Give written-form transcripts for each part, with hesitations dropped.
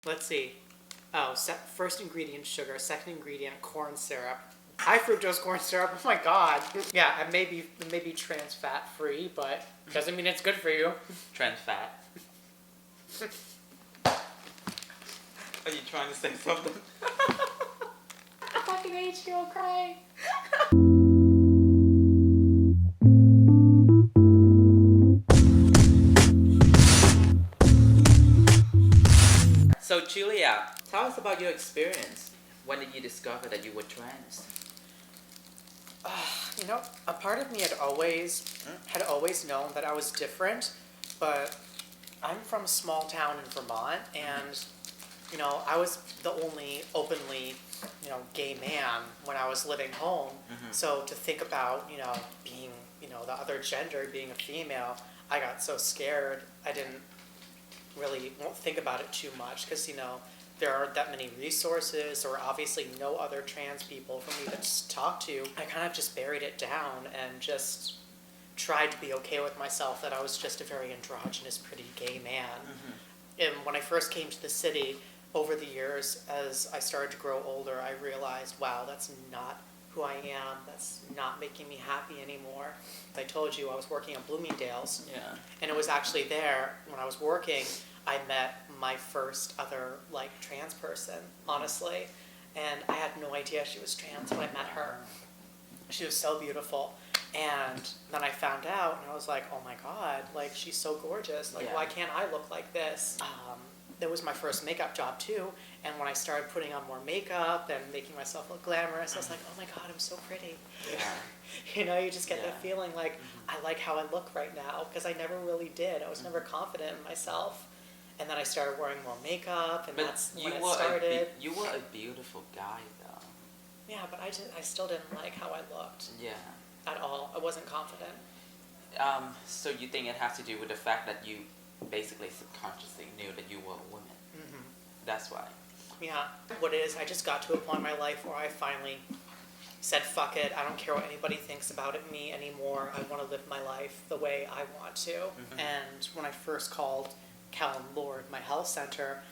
Let's see. Oh, first ingredient sugar, second ingredient corn syrup. High fructose corn syrup. Oh my god. Yeah, it may be trans fat free, but doesn't mean it's good for you. Trans fat. Are you trying to say something? I fucking hate you, I'll cry. So Julia, tell us about your experience. When did you discover that you were trans? You know, a part of me had always known that I was different, but I'm from a small town in Vermont, and you know, I was the only openly, gay man when I was living home. So to think about, being, the other gender, being a female, I got so scared. I didn't really won't think about it too much because, there aren't that many resources or obviously no other trans people for me to talk to. I kind of just buried it down and just tried to be okay with myself that I was just a very androgynous, pretty gay man. And when I first came to the city, over the years, as I started to grow older, I realized, wow, that's not who I am. That's not making me happy anymore. I told you I was working on Bloomingdale's. Yeah. And it was actually there, when I was working, I met my first other, trans person, honestly. And I had no idea she was trans when I met her. She was so beautiful. And then I found out, and I was like, oh my god, she's so gorgeous. Why can't I look like this? That was my first makeup job too, and when I started putting on more makeup and making myself look glamorous, I was like, oh my god, I'm so pretty. Yeah. You just get that feeling I like how I look right now, because I never really did. I was never confident in myself. And then I started wearing more makeup, and that's when it started. You were a beautiful guy, though. Yeah, but I still didn't like how I looked. Yeah. At all. I wasn't confident. So you think it has to do with the fact that you basically subconsciously knew that you were a woman? That's why. Yeah. What it is, I just got to a point in my life where I finally said, fuck it, I don't care what anybody thinks about me anymore. I want to live my life the way I want to. And when I first called Cal and Lord, my health center,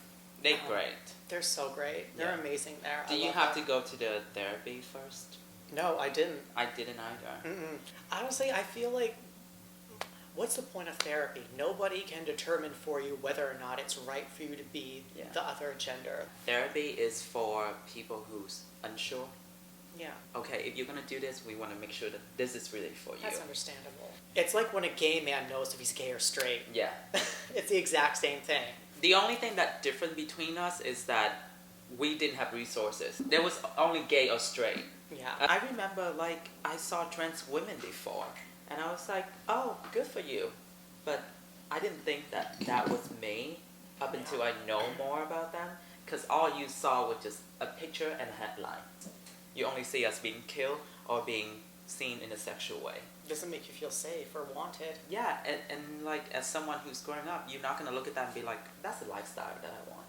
they're great. They're so great. They're amazing there. Do you have to go to the therapy first? No, I didn't. I didn't either. Honestly, I feel like, what's the point of therapy? Nobody can determine for you whether or not it's right for you to be the other gender. Therapy is for people who's unsure. Yeah. Okay, if you're going to do this, we want to make sure that this is really for you. That's understandable. It's like when a gay man knows if he's gay or straight. Yeah. It's the exact same thing. The only thing that's different between us is that we didn't have resources. There was only gay or straight. Yeah. I remember, I saw trans women before, and I was like, oh, good for you. But I didn't think that that was me up until I know more about them, because all you saw was just a picture and a headline. You only see us being killed or being seen in a sexual way. Doesn't make you feel safe or wanted. Yeah, and as someone who's growing up, you're not going to look at that and be like, that's the lifestyle that I want.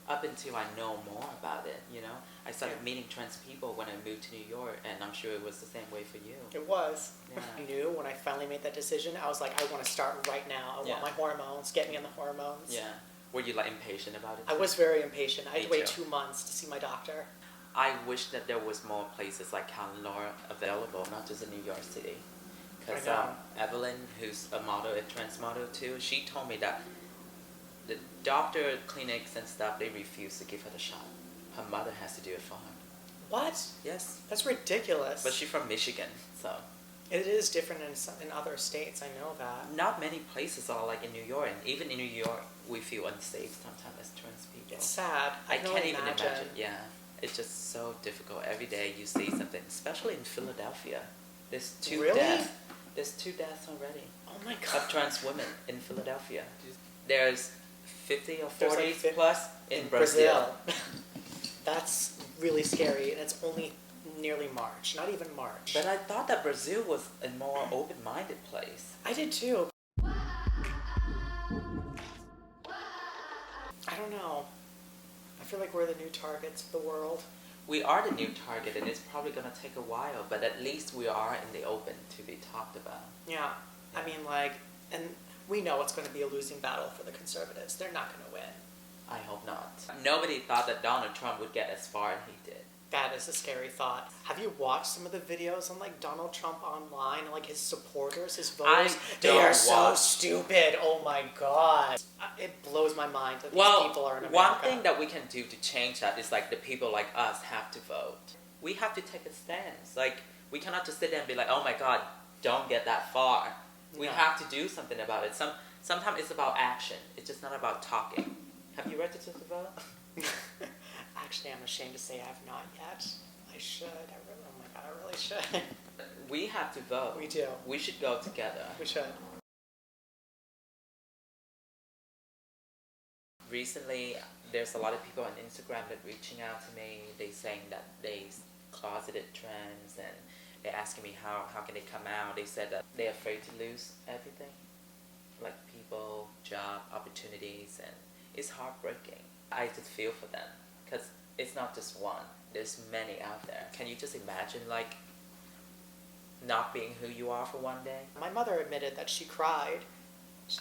Up until I know more about it, I started meeting trans people when I moved to New York, and I'm sure it was the same way for you. It was. Yeah. I knew when I finally made that decision, I was like, I want to start right now. I want my hormones. Get me on the hormones. Yeah. Were you impatient about it? I was very impatient. I had to wait too. 2 months to see my doctor. I wish that there was more places like Cal and Laura available, not just in New York City. Because Evelyn, who's a model, a trans model too, she told me that the doctor, clinics and stuff, they refuse to give her the shot. Her mother has to do it for her. What? Yes. That's ridiculous. But she's from Michigan, so. It is different in other states, I know that. Not many places are like in New York, and even in New York, we feel unsafe sometimes as trans people. It's sad. I can't even imagine. Yeah. It's just so difficult. Every day you see something, especially in Philadelphia. There's 2 deaths. There's 2 deaths already. Oh my god. Of trans women in Philadelphia. There's 50 or 40 There's plus in Brazil. That's really scary, and it's only nearly March. Not even March. But I thought that Brazil was a more open-minded place. I did too. I don't know. I feel like we're the new targets of the world. We are the new target, and it's probably going to take a while, but at least we are in the open to be talked about. Yeah. I mean, and we know it's going to be a losing battle for the conservatives. They're not going to win. I hope not. Nobody thought that Donald Trump would get as far as he did. That is a scary thought. Have you watched some of the videos on like Donald Trump online and like his supporters, his voters? They are so stupid. Oh my god. It blows my mind that these people are in America. One thing that we can do to change that is like the people like us have to vote. We have to take a stance. Like we cannot just sit there and be like, oh my god, don't get that far. We have to do something about it. Sometimes it's about action. It's just not about talking. Have you registered to vote? Actually, I'm ashamed to say I have not yet. I should. Oh my god, I really should. We have to vote. We do. We should go together. We should. Recently, there's a lot of people on Instagram that reaching out to me. They saying that they closeted trans and they're asking me how can they come out. They said that they're afraid to lose everything, like people, job, opportunities, and it's heartbreaking. I just feel for them because it's not just one. There's many out there. Can you just imagine like not being who you are for one day? My mother admitted that she cried.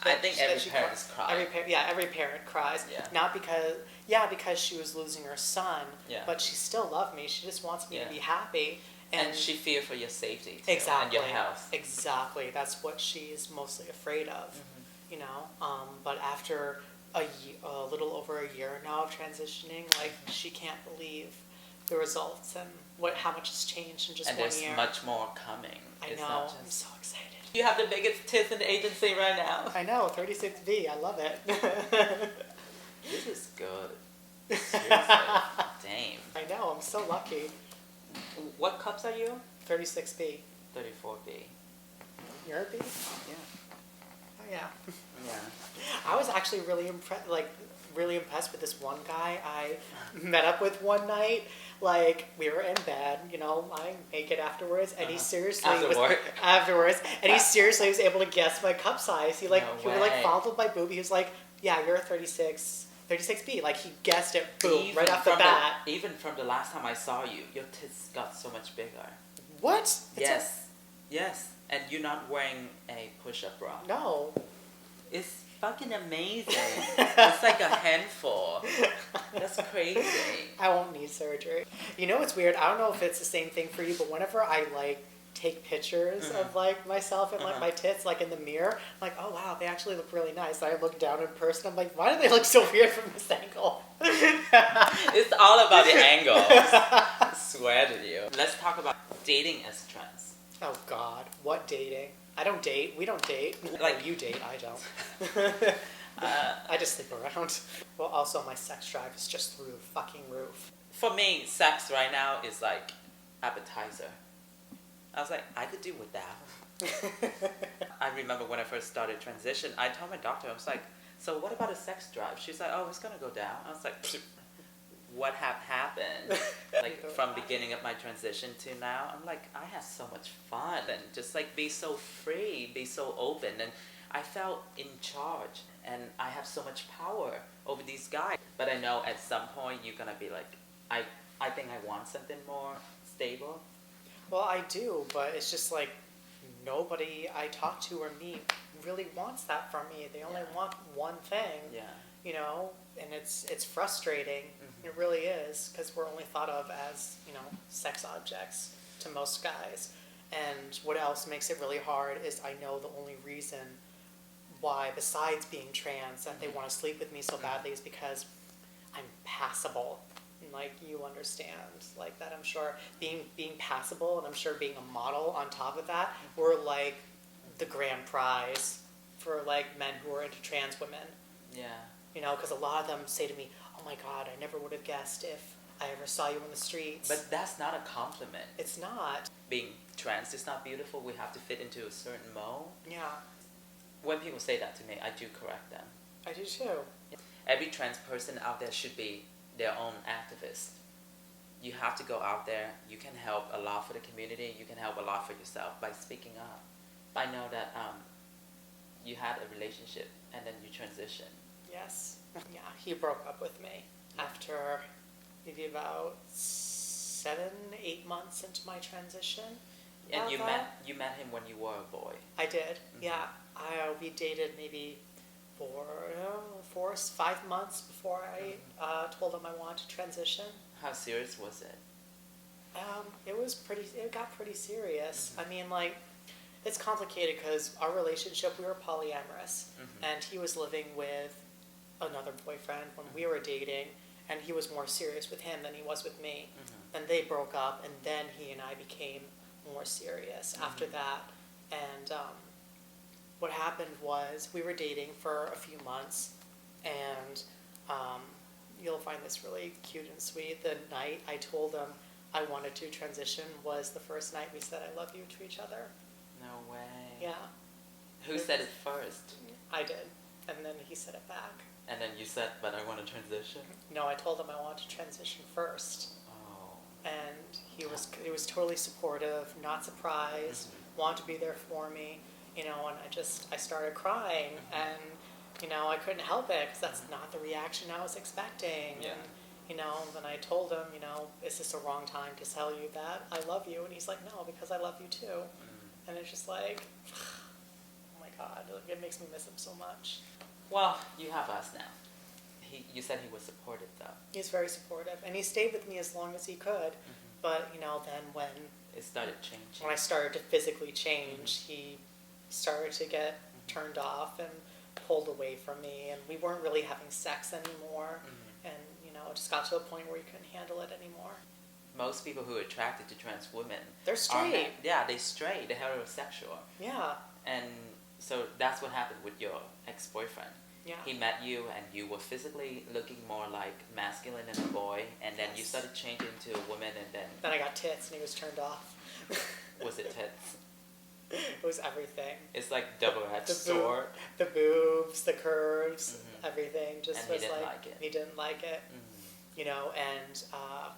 I think every parent cries. Every parent cries. Yeah. Not because she was losing her son, but she still loved me. She just wants me to be happy. And she fears for your safety too, exactly, and your health. Exactly. That's what she's mostly afraid of. Mm-hmm. You know. But after a little over a year now of transitioning, like she can't believe the results and how much has changed in just 1 year. And there's much more coming. I know. I'm so excited. You have the biggest tits in the agency right now. I know, 36B. I love it. This is good. Seriously. Damn. I know. I'm so lucky. What cups are you? 36B. 34B. You're a B? Yeah. Oh yeah. Yeah. I was actually really impressed with this one guy I met up with one night. Like, we were in bed, you know, I make it afterwards, and he seriously afterwards, and he seriously was able to guess my cup size. He would fondled my boob. He was like, "Yeah, you're a 36B." Like, he guessed it, boom, right off the bat. Even from the last time I saw you, your tits got so much bigger. What? Yes. And you're not wearing a push-up bra. No. It's fucking amazing. It's like a handful. That's crazy. I won't need surgery. You know what's weird? I don't know if it's the same thing for you, but whenever I like take pictures of like myself and like my tits like in the mirror, I'm like, oh wow, they actually look really nice. And I look down in person, I'm like, why do they look so weird from this angle? It's all about the angles. I swear to you. Let's talk about dating as trans. Oh god, what dating? I don't date. We don't date. Like, you date, I don't. I just sleep around. Well, also my sex drive is just through the fucking roof. For me, sex right now is like appetizer. I was like, I could do without. I remember when I first started transition, I told my doctor, I was like, so what about a sex drive? She's like, oh, it's gonna go down. I was like, what have happened? Like from beginning of my transition to now, I'm like, I have so much fun and just like be so free, be so open, and I felt in charge and I have so much power over these guys. But I know at some point you're gonna be like, I think I want something more stable. Well, I do, but it's just like nobody I talk to or meet really wants that from me. They only want one thing. Yeah. You know, and it's frustrating. It really is, because we're only thought of as, you know, sex objects to most guys. And what else makes it really hard is I know the only reason why, besides being trans, that they want to sleep with me so badly is because I'm passable. And like, you understand like that, I'm sure. Being passable, and I'm sure being a model on top of that, we're like the grand prize for like men who are into trans women. Yeah. You know, because a lot of them say to me, oh my god, I never would have guessed if I ever saw you in the streets. But that's not a compliment. It's not. Being trans is not beautiful. We have to fit into a certain mold. Yeah. When people say that to me, I do correct them. I do too. Every trans person out there should be their own activist. You have to go out there. You can help a lot for the community. You can help a lot for yourself by speaking up. I know that you had a relationship and then you transitioned. Yes. Yeah, he broke up with me after maybe about 7-8 months into my transition. And you met him when you were a boy. I did. Mm-hmm. Yeah. We dated maybe 5 months before I told him I wanted to transition. How serious was it? It got pretty serious. I mean, like, it's complicated because our relationship, we were polyamorous, and he was living with another boyfriend when we were dating, and he was more serious with him than he was with me. And they broke up, and then he and I became more serious after that. And what happened was we were dating for a few months, and you'll find this really cute and sweet. The night I told him I wanted to transition was the first night we said I love you to each other. No way. Yeah. Who said it first? I did, and then he said it back. And then you said, but I want to transition? No, I told him I wanted to transition first. Oh. And he was totally supportive, not surprised, wanted to be there for me, and I started crying, and, I couldn't help it, because that's not the reaction I was expecting. Yeah. And, then I told him, is this a wrong time to tell you that I love you? And he's like, no, because I love you too. And it's just like, oh my God, it makes me miss him so much. Well, you have us now. You said he was supportive, though. He's very supportive, and he stayed with me as long as he could. But then when it started changing, when I started to physically change, he started to get turned off and pulled away from me, and we weren't really having sex anymore. And it just got to a point where he couldn't handle it anymore. Most people who are attracted to trans women, they're straight. They're straight. They're heterosexual. Yeah. And so that's what happened with your ex-boyfriend. Yeah. He met you, and you were physically looking more like masculine than a boy, and then you started changing to a woman, and then... Then I got tits, and he was turned off. Was it tits? It was everything. It's like double-edged sword. The boobs, the curves, everything. Just and was he didn't like, like it. He didn't like it. And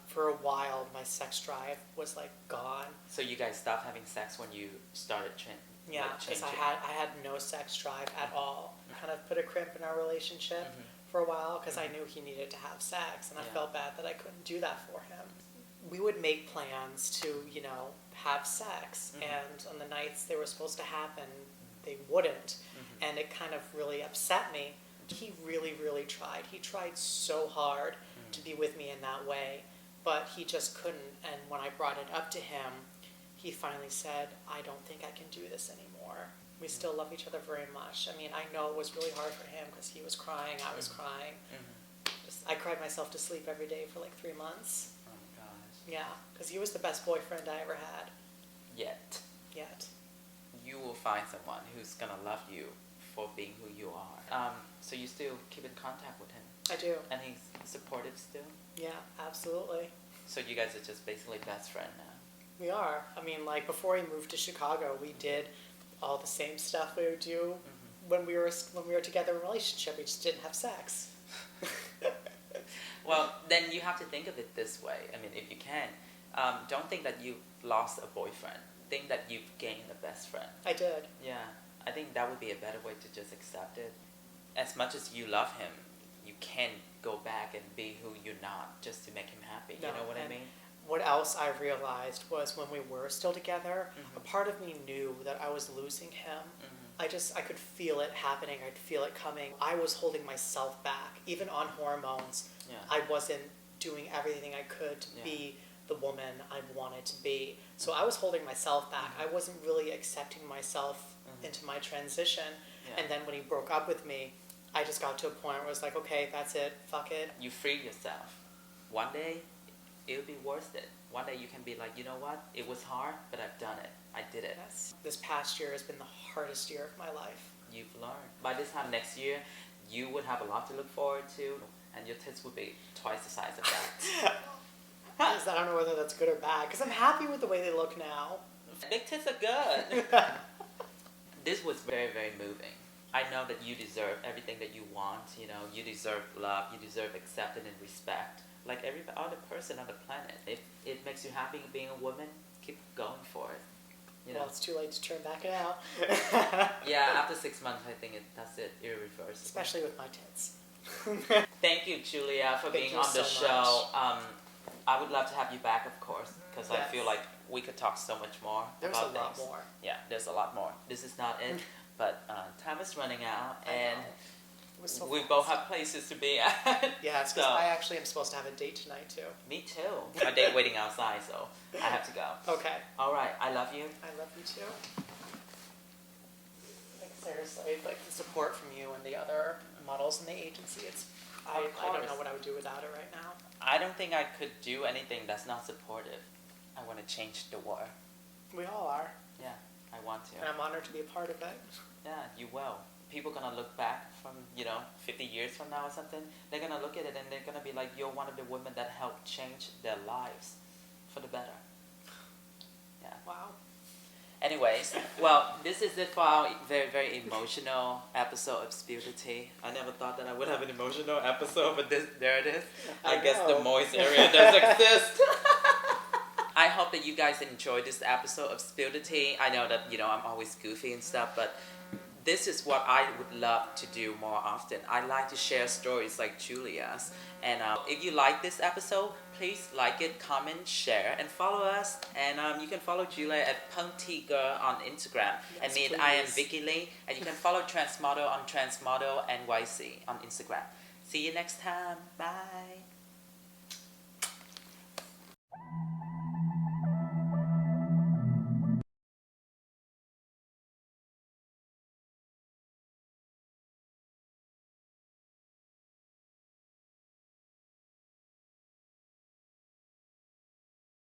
for a while, my sex drive was like gone. So you guys stopped having sex when you started changing? Yeah, because I had no sex drive at all. Kind of put a crimp in our relationship for a while because I knew he needed to have sex, and I felt bad that I couldn't do that for him. We would make plans to, have sex, and on the nights they were supposed to happen, they wouldn't, and it kind of really upset me. He really, really tried. He tried so hard to be with me in that way, but he just couldn't, and when I brought it up to him, he finally said, I don't think I can do this anymore. We still love each other very much. I mean, I know it was really hard for him because he was crying, I was crying. I cried myself to sleep every day for like 3 months. Oh my gosh. Yeah, because he was the best boyfriend I ever had. Yet. You will find someone who's going to love you for being who you are. So you still keep in contact with him? I do. And he's supportive still? Yeah, absolutely. So you guys are just basically best friends now? We are. I mean, like, before he moved to Chicago, we did all the same stuff we would do when we were together in a relationship. We just didn't have sex. Well, then you have to think of it this way. I mean, if you can, don't think that you've lost a boyfriend. Think that you've gained a best friend. I did. Yeah, I think that would be a better way to just accept it. As much as you love him, you can't go back and be who you're not just to make him happy. No, you know what I mean? What else I realized was when we were still together, a part of me knew that I was losing him. I could feel it happening. I'd feel it coming. I was holding myself back. Even on hormones, I wasn't doing everything I could to be the woman I wanted to be. So I was holding myself back. I wasn't really accepting myself into my transition. And then when he broke up with me, I just got to a point where I was like, okay, that's it, fuck it. You freed yourself. One day, it'll be worth it. One day you can be like, you know what? It was hard, but I've done it. I did it. Yes. This past year has been the hardest year of my life. You've learned. By this time next year, you would have a lot to look forward to, and your tits would be twice the size of that. I don't know whether that's good or bad, because I'm happy with the way they look now. Big tits are good. This was very, very moving. I know that you deserve everything that you want. You deserve love. You deserve acceptance and respect. Like every other person on the planet. If it makes you happy being a woman, keep going for it. Well, it's too late to turn back now. Yeah, after 6 months, I think that's it, irreversible. Especially with my tits. Thank you, Julia, for being on the show. I would love to have you back, of course, because I feel like we could talk so much more There's about a lot things. more. Yeah, there's a lot more. This is not it, but time is running out, and It was so we fast. both have places to be at. Yes, because I actually am supposed to have a date tonight too. Me too. My date waiting outside, so I have to go. Okay. All right, I love you. I love you too. Like seriously, like the support from you and the other models in the agency, I don't know what I would do without it right now. I don't think I could do anything that's not supportive. I want to change the world. We all are. Yeah, I want to. And I'm honored to be a part of it. Yeah, you will. People gonna look back from 50 years from now or something. They're gonna look at it and they're gonna be like, you're one of the women that helped change their lives for the better. Yeah. Wow. Anyways, well, this is it for our very, very emotional episode of Spill the Tea. I never thought that I would have an emotional episode, but there it is. I guess the moist area does exist. I hope that you guys enjoyed this episode of Spill the Tea. I know that, I'm always goofy and stuff, but this is what I would love to do more often. I like to share stories like Julia's. And if you like this episode, please like it, comment, share, and follow us. And you can follow Julia at Punty Girl on Instagram. Yes, and me, please. I am Vikki Lee. And you can follow TransModel on TransModel NYC on Instagram. See you next time. Bye.